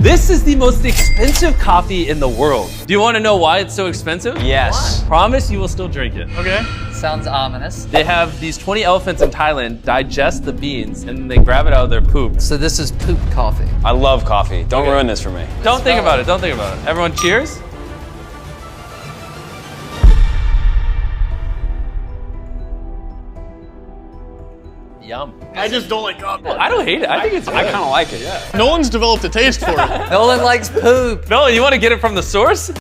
This is the most expensive coffee in the world. Do you want to know why it's so expensive? Yes. Why? Promise you will still drink it. Okay. Sounds ominous. They have these 20 elephants in Thailand digest the beans and they grab it out of their poop. So this is poop coffee. I love coffee. Don't ruin this for me. Don't think about it. Don't think about it. Everyone cheers. Yum. I just don't like coffee. I don't hate it. I think it's good. I kind of like it, yeah. Nolan's developed a taste for it. Nolan likes poop. No, you want to get it from the source?